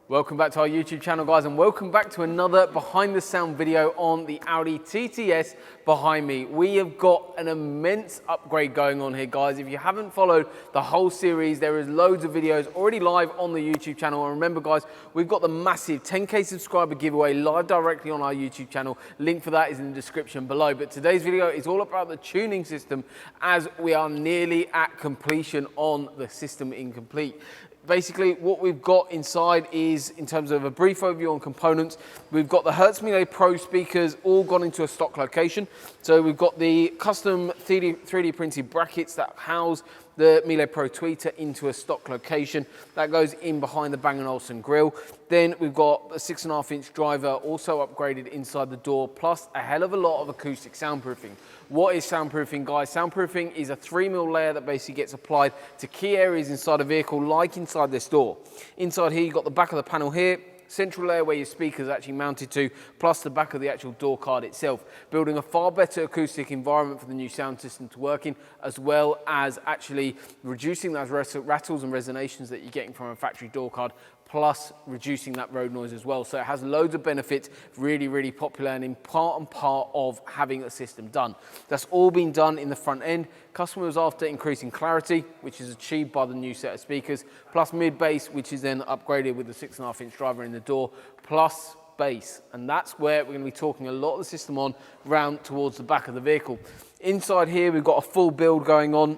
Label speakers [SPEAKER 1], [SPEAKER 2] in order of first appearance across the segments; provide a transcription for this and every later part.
[SPEAKER 1] Welcome back to our YouTube channel, guys, and welcome back to another behind the sound video on the Audi TT S behind me. We have got an immense upgrade going on here, guys. If you haven't followed the whole series, there is loads of videos already live on the YouTube channel. And remember, guys, we've got the massive 10K subscriber giveaway live directly on our YouTube channel. Link for that is in the description below. But today's video is all about the tuning system, as we are nearly at completion on the system incomplete. Basically, what we've got inside is, in terms of a brief overview on components, we've got the Hertz MPK Pro speakers all gone into a stock location. So we've got the custom 3D printed brackets that house the MPK Pro tweeter into a stock location. That goes in behind the Bang & Olufsen grille. Then we've got a 6.5-inch driver also upgraded inside the door, plus a hell of a lot of acoustic soundproofing. What is soundproofing, guys? Soundproofing is a 3mm layer that basically gets applied to key areas inside a vehicle, like inside this door. Inside here, you've got the back of the panel here, central layer where your speaker is actually mounted to, plus the back of the actual door card itself, building a far better acoustic environment for the new sound system to work in, as well as actually reducing those rattles and resonations that you're getting from a factory door card, plus reducing that road noise as well. So it has loads of benefits, really, really popular, and in part of having a system done. That's all been done in the front end. Customer was after increasing clarity, which is achieved by the new set of speakers, plus mid-bass, which is then upgraded with the 6.5-inch driver in the door, plus bass. And that's where we're going to be talking a lot of the system on round towards the back of the vehicle. Inside here, we've got a full build going on.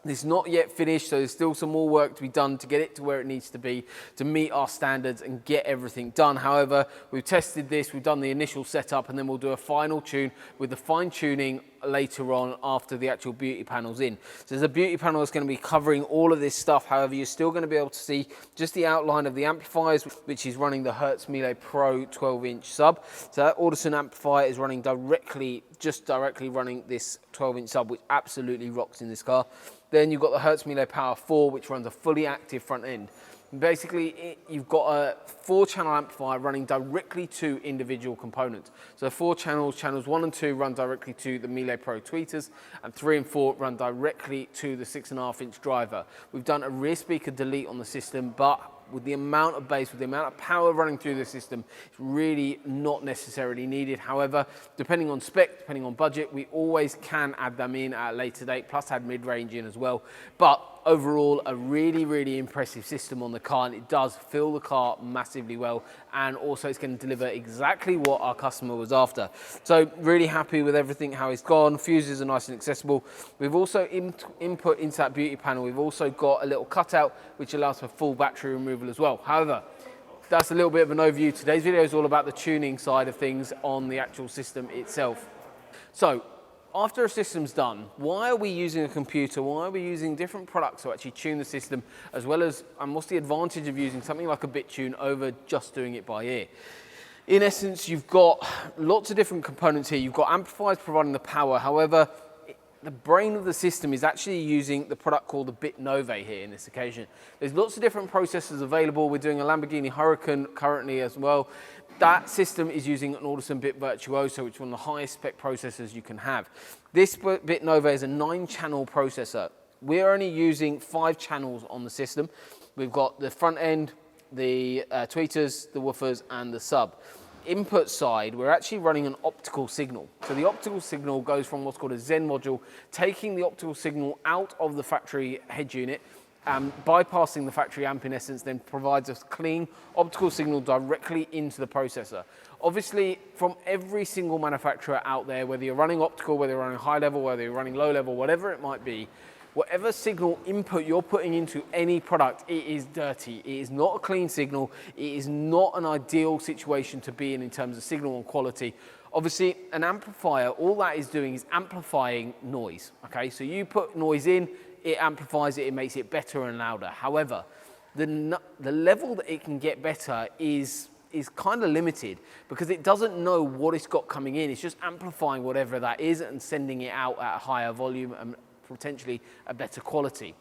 [SPEAKER 1] It's not yet finished, so there's still some more work to be done to get it to where it needs to be to meet our standards and get everything done. However, we've tested this, we've done the initial setup, and then we'll do a final tune with the fine tuning later on after the actual beauty panel's in. So there's a beauty panel that's going to be covering all of this stuff. However, you're still going to be able to see just the outline of the amplifiers, which is running the Hertz MPK Pro 12-inch sub. So that Audison amplifier is running directly running this 12-inch sub, which absolutely rocks in this car. Then you've got the Hertz MPK Power 4, which runs a fully active front end. And basically, you've got a 4-channel amplifier running directly to individual components. So 4 channels, channels 1 and 2 run directly to the MPK Pro tweeters, and 3 and 4 run directly to the 6.5-inch driver. We've done a rear speaker delete on the system, but with the amount of bass, with the amount of power running through the system, it's really not necessarily needed. However, depending on spec, depending on budget, we always can add them in at a later date, plus add mid-range in as well. But overall, a really, really impressive system on the car, and it does fill the car massively well, and also it's going to deliver exactly what our customer was after. So really happy with everything, how it's gone. Fuses are nice and accessible. We've also input into that beauty panel, we've also got a little cutout which allows for full battery removal as well. However, that's a little bit of an overview. Today's video is all about the tuning side of things on the actual system itself. So after a system's done, why are we using a computer? Why are we using different products to actually tune the system, as well as, and what's the advantage of using something like a bit tune over just doing it by ear? In essence, you've got lots of different components here. You've got amplifiers providing the power. However, the brain of the system is actually using the product called the BitNove here in this occasion. There's lots of different processors available. We're doing a Lamborghini Huracan currently as well. That system is using an Audison Bit Virtuoso, which is one of the highest spec processors you can have. This BitNove is a 9-channel processor. We're only using 5 channels on the system. We've got the front end, the tweeters, the woofers, and the sub. Input side, we're actually running an optical signal. So the optical signal goes from what's called a Zen module, taking the optical signal out of the factory head unit, bypassing the factory amp in essence, then provides a clean optical signal directly into the processor. Obviously, from every single manufacturer out there, whether you're running optical, whether you're running high level, whether you're running low level, whatever it might be, whatever signal input you're putting into any product, it is dirty. It is not a clean signal. It is not an ideal situation to be in terms of signal and quality. Obviously, an amplifier, all that is doing is amplifying noise. Okay, so you put noise in, it amplifies it, it makes it better and louder. However, the level that it can get better is is kind of limited because it doesn't know what it's got coming in. It's just amplifying whatever that is and sending it out at a higher volume and potentially a better quality.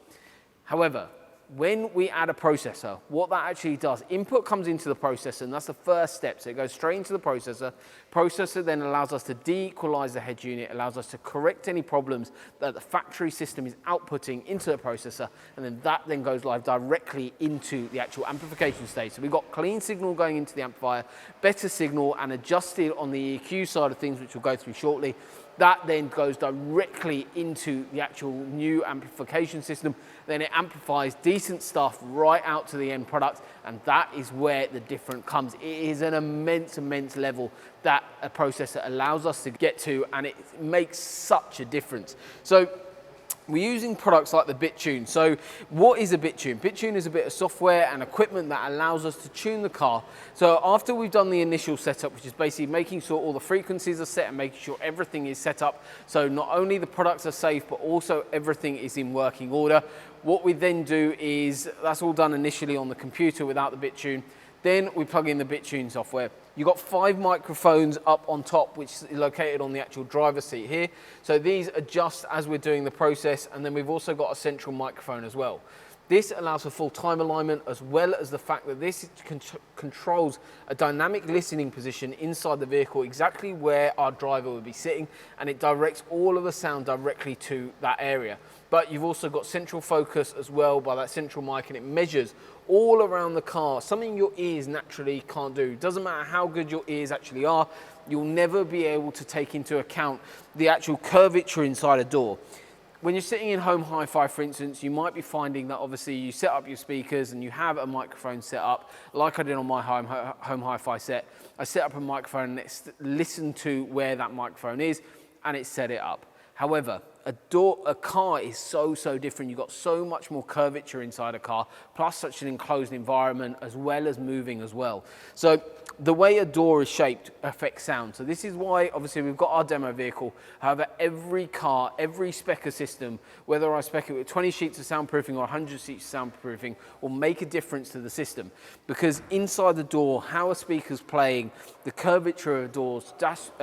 [SPEAKER 1] However, when we add a processor, what that actually does, input comes into the processor, and that's the first step. So it goes straight into the processor. Processor then allows us to de-equalize the head unit, allows us to correct any problems that the factory system is outputting into the processor, and then that then goes live directly into the actual amplification stage. So we've got clean signal going into the amplifier, better signal, and adjusted on the EQ side of things, which we'll go through shortly. That then goes directly into the actual new amplification system. Then it amplifies decent stuff right out to the end product, and that is where the difference comes. It is an immense, immense level that a processor allows us to get to, and it makes such a difference. So we're using products like the BitTune. So what is a BitTune? BitTune is a bit of software and equipment that allows us to tune the car. So after we've done the initial setup, which is basically making sure all the frequencies are set and making sure everything is set up, so not only the products are safe, but also everything is in working order. What we then do is, that's all done initially on the computer without the BitTune. Then we plug in the BitTune software. You've got 5 microphones up on top, which is located on the actual driver's seat here. So these adjust as we're doing the process, and then we've also got a central microphone as well. This allows for full time alignment, as well as the fact that this controls a dynamic listening position inside the vehicle, exactly where our driver would be sitting, and it directs all of the sound directly to that area. But you've also got central focus as well by that central mic, and it measures all around the car, something your ears naturally can't do. Doesn't matter how good your ears actually are, you'll never be able to take into account the actual curvature inside a door. When you're sitting in home hi-fi, for instance, you might be finding that obviously you set up your speakers and you have a microphone set up, like I did on my home hi-fi set. I set up a microphone and it's listened to where that microphone is, and it set it up. However, a car is so different. You've got so much more curvature inside a car, plus such an enclosed environment, as well as moving as well. So the way a door is shaped affects sound. So this is why, obviously, we've got our demo vehicle. However, every car, every specker system, whether I spec it with 20 sheets of soundproofing or 100 sheets of soundproofing, will make a difference to the system. Because inside the door, how a speaker's playing, the curvature of doors,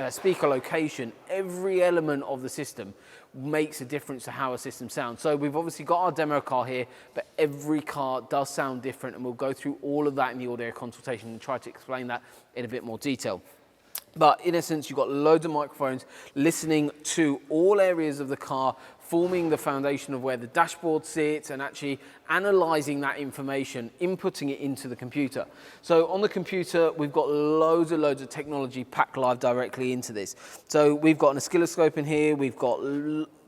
[SPEAKER 1] speaker location, every element of the system makes a difference to how a system sounds. So we've obviously got our demo car here, but every car does sound different, and we'll go through all of that in the audio consultation and try to explain that in a bit more detail. But in essence, you've got loads of microphones listening to all areas of the car, forming the foundation of where the dashboard sits, and actually analyzing that information, inputting it into the computer. So on the computer, we've got loads of technology packed live directly into this. So we've got an oscilloscope in here, we've got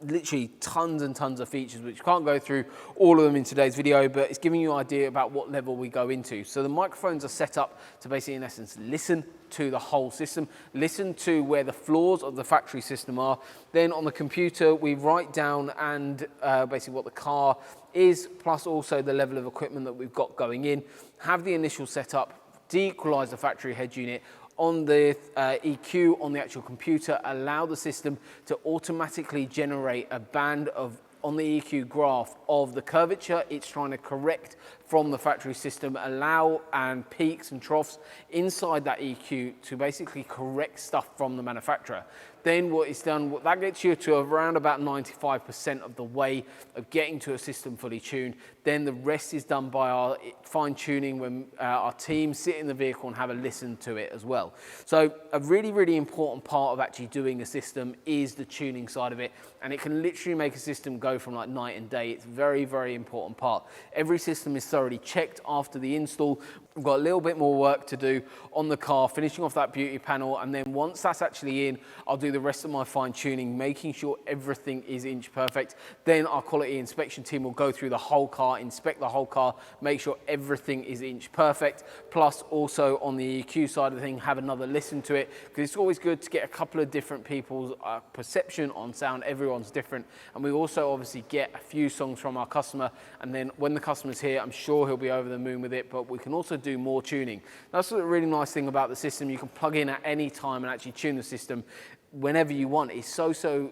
[SPEAKER 1] literally tons and tons of features, which can't go through all of them in today's video, but it's giving you an idea about what level we go into. So the microphones are set up to basically, in essence, listen to the whole system, listen to where the flaws of the factory system are. Then on the computer, we write down and basically what the car is, plus also the level of equipment that we've got going in, have the initial setup, de-equalize the factory head unit, on the EQ on the actual computer, allow the system to automatically generate a band of, on the EQ graph, of the curvature it's trying to correct from the factory system, allow and peaks and troughs inside that EQ to basically correct stuff from the manufacturer. Then what it's done, that gets you to around about 95% of the way of getting to a system fully tuned. Then the rest is done by our fine tuning when our team sit in the vehicle and have a listen to it as well. So a really important part of actually doing a system is the tuning side of it, and it can literally make a system go from like night and day. It's a very important part. Every system is thoroughly checked after the install. We've got a little bit more work to do on the car, finishing off that beauty panel, and then once that's actually in, I'll do the rest of my fine tuning, making sure everything is inch perfect. Then our quality inspection team will go through the whole car, inspect the whole car, make sure everything is inch perfect, plus also on the EQ side of the thing, have another listen to it, because it's always good to get a couple of different people's perception on sound. Everyone's different, and we also obviously get a few songs from our customer, and then when the customer's here, I'm sure he'll be over the moon with it, but we can also do more tuning. That's a really nice thing about the system. You can plug in at any time and actually tune the system whenever you want. It's so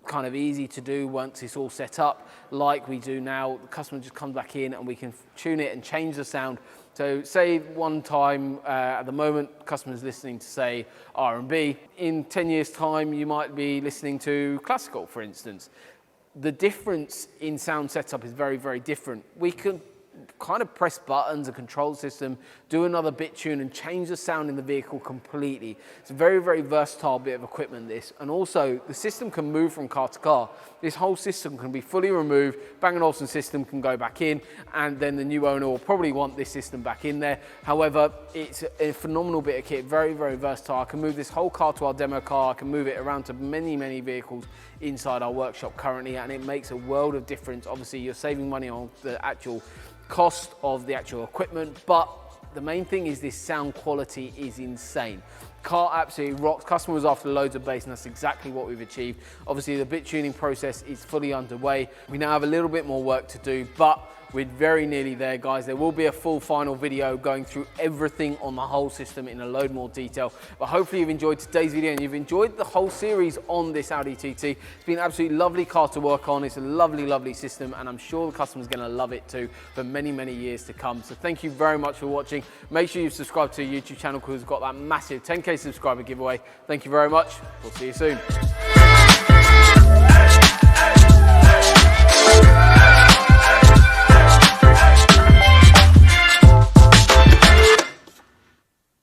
[SPEAKER 1] kind of easy to do once it's all set up like we do now. The customer just comes back in and we can tune it and change the sound So say one time, at the moment, customers listening to, say, R&B. In 10 years' time, you might be listening to classical, for instance. The difference in sound setup is very, very different. We can kind of press buttons, a control system, do another bit tune and change the sound in the vehicle completely. It's a very, very versatile bit of equipment, this. And also, the system can move from car to car. This whole system can be fully removed, Bang & Olufsen system can go back in, and then the new owner will probably want this system back in there. However, it's a phenomenal bit of kit, very, very versatile. I can move this whole car to our demo car, I can move it around to many, many vehicles inside our workshop currently, and it makes a world of difference. Obviously, you're saving money on the actual cost of the actual equipment, but the main thing is this sound quality is insane. Car absolutely rocks. Customer was after loads of bass, and that's exactly what we've achieved. Obviously, the bit tuning process is fully underway. We now have a little bit more work to do, but we're very nearly there, guys. There will be a full final video going through everything on the whole system in a load more detail. But hopefully you've enjoyed today's video and you've enjoyed the whole series on this Audi TT. It's been an absolutely lovely car to work on. It's a lovely, lovely system, and I'm sure the customer's gonna love it too for many, many years to come. So thank you very much for watching. Make sure you subscribe to the YouTube channel because we've got that massive 10K subscriber giveaway. Thank you very much. We'll see you soon.